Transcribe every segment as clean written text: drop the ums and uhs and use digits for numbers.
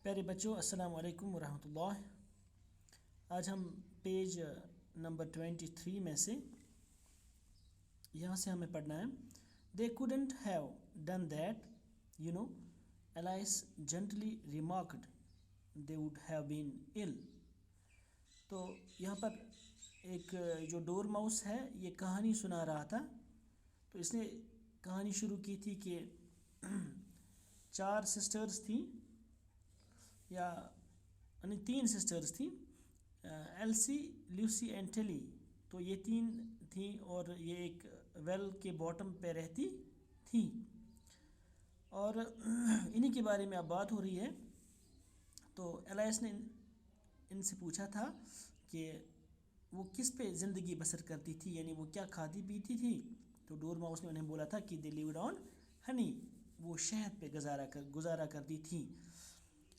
پیارے بچوں السلام علیکم ورحمۃ اللہ. آج ہم پیج نمبر 23 میں سے یہاں سے ہمیں پڑھنا ہے. They couldn't have done that, Alice gently remarked. They would have been ill. تو یہاں پر ایک جو ڈور ماؤس ہے یہ کہانی سنا رہا تھا. تو اس نے کہانی شروع کی تھی کہ 4 سسٹرز تھیں یا 3 سسٹرز تھیں، ایلسی، لیوسی اینڈ ٹیلی. تو یہ 3 تھیں اور یہ ایک ویل کے باٹم پہ رہتی تھیں اور انہی کے بارے میں اب بات ہو رہی ہے. تو ایلائس نے ان سے پوچھا تھا کہ وہ کس پہ زندگی بسر کرتی تھی، یعنی وہ کیا کھاتی پیتی تھی. تو ڈور ماؤس نے انہیں بولا تھا کہ دے لیوڈ آن ہنی، وہ شہد پہ گزارا کرتی تھیں.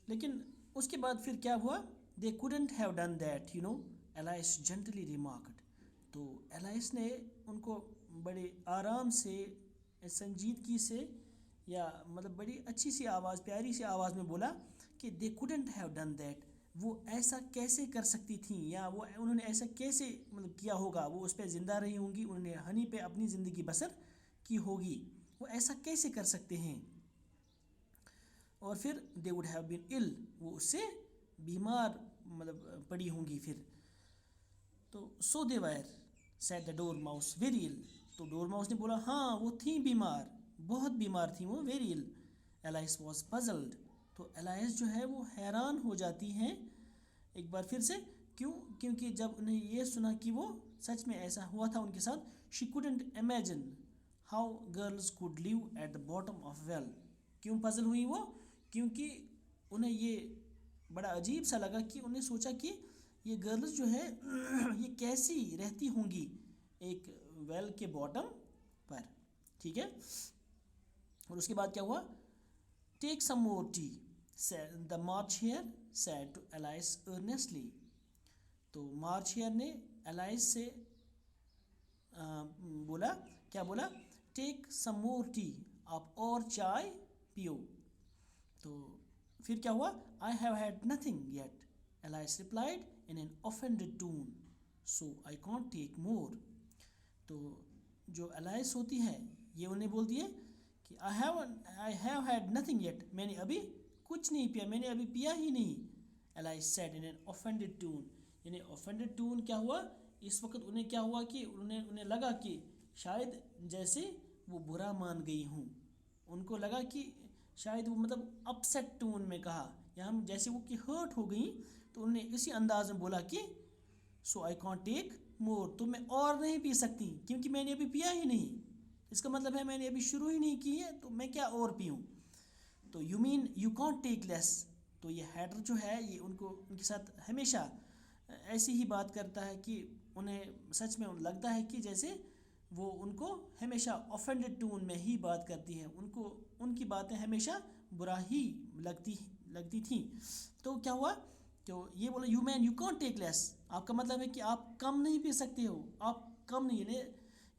لیکن اس کے بعد پھر کیا ہوا؟ they couldn't have done that, Alice gently remarked. تو ایلائس نے ان کو بڑے آرام سے، سنجیدگی سے، یا مطلب بڑی اچھی سی آواز، پیاری سی آواز میں بولا کہ they couldn't have done that. وہ ایسا کیسے کر سکتی تھیں، یا وہ انہوں نے ایسا کیسے کیا ہوگا، وہ اس پہ زندہ رہی ہوں گی، انہوں نے ہنی پہ اپنی زندگی بسر کی ہوگی، وہ ایسا کیسے کر سکتے ہیں. اور پھر they would have been ill، وہ اس سے بیمار پڑی ہوں گی. پھر تو so they were, said the door mouse, very ill. تو ڈور ماؤس نے بولا ہاں وہ تھیں بیمار، بہت بیمار تھیں وہ، very ill. Alice was puzzled. تو ایلائس جو ہے وہ حیران ہو جاتی ہیں ایک بار پھر سے. کیونکہ جب انہیں یہ سنا کہ وہ سچ میں ایسا ہوا تھا ان کے ساتھ. she couldn't imagine how girls could live at the bottom of well. کیوں پزل ہوئی وہ؟ کیونکہ انہیں یہ بڑا عجیب سا لگا کہ انہیں سوچا کہ یہ گرلز جو ہے یہ کیسی رہتی ہوں گی ایک ویل کے باٹم پر. ٹھیک ہے. اور اس کے بعد کیا ہوا؟ Take some more tea the March Hare said to Alice earnestly. تو مارچ ہیئر نے ایلائس سے بولا، کیا بولا؟ ٹیک سم مور ٹی، آپ اور چائے پیو. تو پھر کیا ہوا؟ I have had nothing yet, Alice replied in an offended tone, so I can't take more. تو جو ایلائس ہوتی ہے یہ انہیں بولتی ہے کہ I have had nothing yet، میں نے ابھی کچھ نہیں پیا، میں نے ابھی پیا ہی نہیں. Alice said in an offended tone، یعنی offended tone کیا ہوا؟ اس وقت انہیں کیا ہوا کہ انہیں لگا کہ شاید جیسے وہ برا مان گئی ہوں. ان کو لگا کہ شاید وہ اپسیٹ ٹون میں کہا، یا ہم جیسے وہ کہ ہرٹ ہو گئیں. تو انہوں نے اسی انداز میں بولا کہ سو آئی کانٹ ٹیک مور، تو میں اور نہیں پی سکتی کیونکہ میں نے ابھی پیا ہی نہیں. اس کا مطلب ہے میں نے ابھی شروع ہی نہیں کی ہے، تو میں کیا اور پیوں. تو you mean you can't take less. تو یہ ہیڈر جو ہے یہ ان کے ساتھ ہمیشہ ایسی ہی بات کرتا ہے کہ انہیں سچ میں لگتا ہے کہ جیسے وہ ان کو ہمیشہ offended ٹون میں ہی بات کرتی ہے، ان کی باتیں ہمیشہ برا ہی لگتی تھیں. تو کیا ہوا؟ تو یہ بولا you mean you can't take less, آپ کا مطلب ہے کہ آپ کم نہیں پی سکتے ہو، آپ کم نہیں، یعنی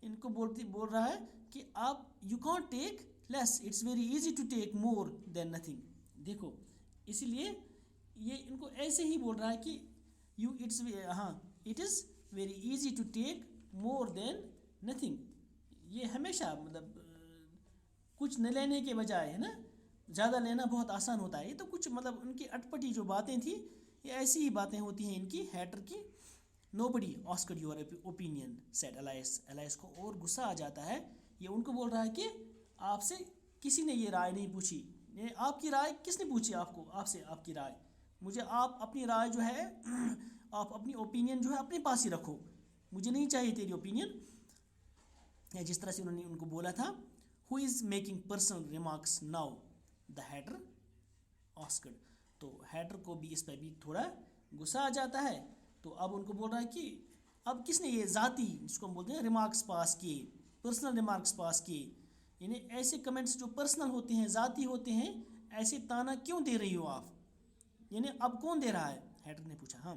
ان کو بول رہا ہے کہ آپ you can't take less, it's very easy to take more than nothing. دیکھو اسی لیے یہ ان کو ایسے ہی بول رہا ہے کہ it is very easy to take more than nothing. یہ ہمیشہ کچھ نہ لینے کے بجائے ہے نا، زیادہ لینا بہت آسان ہوتا ہے. یہ تو کچھ ان کی اٹپٹی جو باتیں تھیں یہ ایسی ہی باتیں ہوتی ہیں ان کی ہیٹر کی. nobody asked your opinion, said Alice. ایلائس کو اور غصہ آ جاتا ہے. یہ ان کو بول رہا ہے کہ آپ سے کسی نے یہ رائے نہیں پوچھی. آپ کی رائے کس نے پوچھی آپ سے آپ کی رائے؟ مجھے آپ اپنی رائے جو ہے آپ اپنی اوپینین جو ہے اپنے پاس ہی رکھو، مجھے نہیں چاہیے تیری اوپینین. جس طرح سے انہوں نے ان کو بولا تھا. who is making personal remarks now, the hatter asked. تو ہیٹر کو بھی اس پہ بھی تھوڑا غصہ آ جاتا ہے. تو اب ان کو بول رہا ہے کہ اب کس نے یہ ذاتی، جس کو ہم بولتے ہیں ریمارکس پاس کیے، پرسنل ریمارکس پاس کیے، یعنی ایسے کمنٹس جو پرسنل ہوتے ہیں، ذاتی ہوتے ہیں، ایسے تانا کیوں دے رہی ہو آپ، یعنی اب کون دے رہا ہے؟ ہیٹر نے پوچھا. ہاں.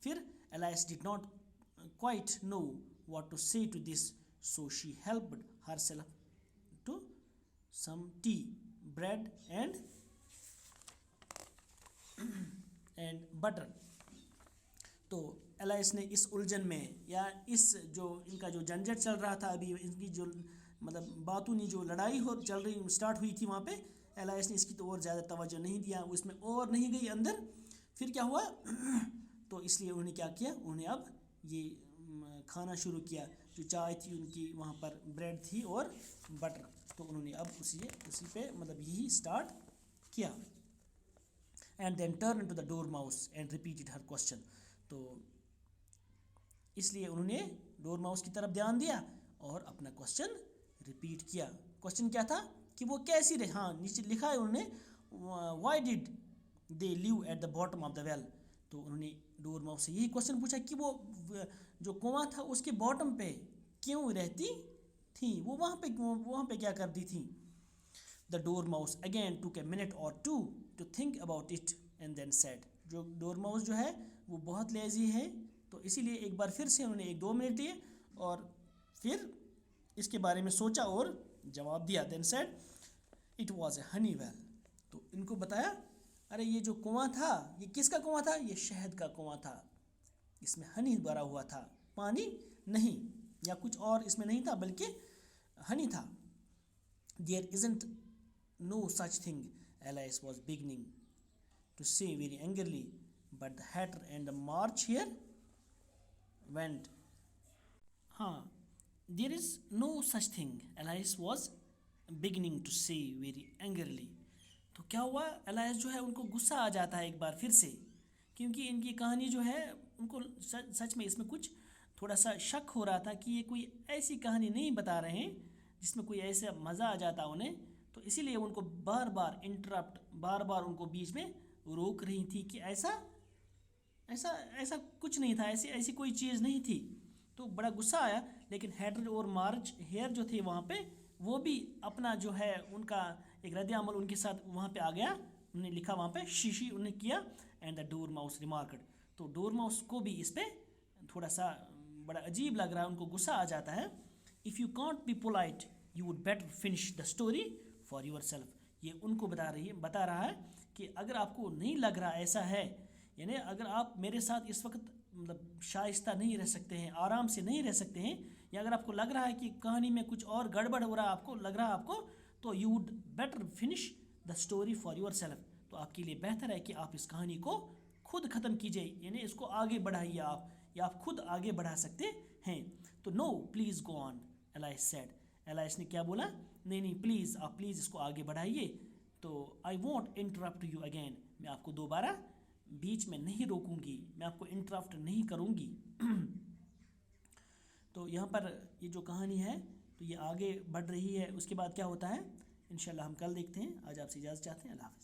پھر Alice did not quite know what to say to this, so she helped herself to some tea, bread and and butter. تو ایلائس نے اس الجھن میں یا اس جو ان کا جو جھنجھٹ چل رہا تھا ابھی، ان کی جو مطلب باتونی جو لڑائی چل رہی اسٹارٹ ہوئی تھی وہاں پہ، ایلائس نے اس کی تو اور زیادہ توجہ نہیں دیا، وہ اس میں اور نہیں گئی اندر. پھر کیا ہوا تو اس لیے انہوں نے کیا کیا، انہوں نے اب یہ کھانا شروع کیا. جو چائے تھی ان کی وہاں پر بریڈ تھی اور بٹر، تو انہوں نے اب اسی پہ مطلب یہی اسٹارٹ کیا. And then turn to the dormouse and repeated her question. تو اس لیے انہوں نے ڈور ماؤس کی طرف دھیان دیا اور اپنا کوشچن ریپیٹ کیا. کوشچن کیا تھا کہ وہ کیسی رہے، ہاں نیچے لکھا ہے انہوں نے why did they live at the bottom of the well. تو انہوں نے ڈور ماؤس سے یہی کوشچن پوچھا کہ وہ جو کنواں تھا اس کے باٹم پہ کیوں رہتی تھیں، وہ وہاں پہ کیا کرتی تھیں. دا dormouse again took a minute or two to think about it and then said. جو ڈور ماؤس جو ہے وہ بہت لیزی ہے، تو اسی لیے ایک بار پھر سے انہوں نے 1-2 منٹ لیے اور پھر اس کے بارے میں سوچا اور جواب دیا. Then said it was a honey well. تو ان کو بتایا ارے یہ جو کنواں تھا یہ کس کا کنواں تھا، یہ شہد کا کنواں تھا، اس میں ہنی بھرا ہوا تھا، پانی نہیں یا کچھ اور اس میں نہیں تھا بلکہ ہنی تھا. There isn't no such thing Alice was beginning to say very angrily, but the hatter and the march here went. ہاں there is no such thing Alice was beginning to say very angrily. تو کیا ہوا، ایلائس جو ہے ان کو غصہ آ جاتا ہے ایک بار پھر سے، کیونکہ ان کی کہانی جو ہے ان کو سچ میں اس میں کچھ تھوڑا سا شک ہو رہا تھا کہ یہ کوئی ایسی کہانی نہیں بتا رہے ہیں جس میں کوئی ایسا مزہ آ جاتا انہیں. تو اسی لیے ان کو بار بار ان کو بیچ میں روک رہی تھی کہ ایسا کچھ نہیں تھا، ایسی کوئی چیز نہیں تھی. تو بڑا غصہ آیا. لیکن ہیڈر اور مارچ ہیئر جو تھے وہاں پہ، وہ بھی اپنا جو ہے ان کا ایک رد عمل ان کے ساتھ وہاں پہ آ گیا. انہوں نے لکھا وہاں پہ شیشی انہوں نے کیا. And the door mouse ریمارکڈ. تو ڈور ماؤس کو بھی اس پہ تھوڑا سا بڑا عجیب لگ رہا ہے، ان کو غصہ آ جاتا ہے. If you can't be polite you would better finish the story for yourself. یہ ان کو بتا رہا ہے کہ اگر آپ کو نہیں لگ رہا ایسا ہے، یعنی اگر آپ میرے ساتھ اس وقت مطلب شائستہ نہیں رہ سکتے ہیں، آرام سے نہیں رہ سکتے ہیں، یا اگر آپ کو لگ رہا ہے کہ کہانی میں کچھ اور گڑبڑ ہو رہا ہے آپ کو تو you would better finish the story for your self. تو آپ کے لیے بہتر ہے کہ آپ اس کہانی کو خود ختم کیجئے، یعنی اس کو آگے بڑھائیے آپ، یا آپ خود آگے بڑھا سکتے ہیں. تو نو پلیز گو آن ایلائس سیڈ. ایلائس نے کیا بولا، نہیں پلیز آپ اس کو آگے بڑھائیے. تو I won't interrupt you again. میں آپ کو دوبارہ بیچ میں نہیں روکوں گی، میں آپ کو انٹرپٹ نہیں کروں گی. تو یہاں پر یہ جو کہانی ہے تو یہ آگے بڑھ رہی ہے. اس کے بعد کیا ہوتا ہے انشاءاللہ ہم کل دیکھتے ہیں. آج آپ سے اجازت چاہتے ہیں. اللہ حافظ.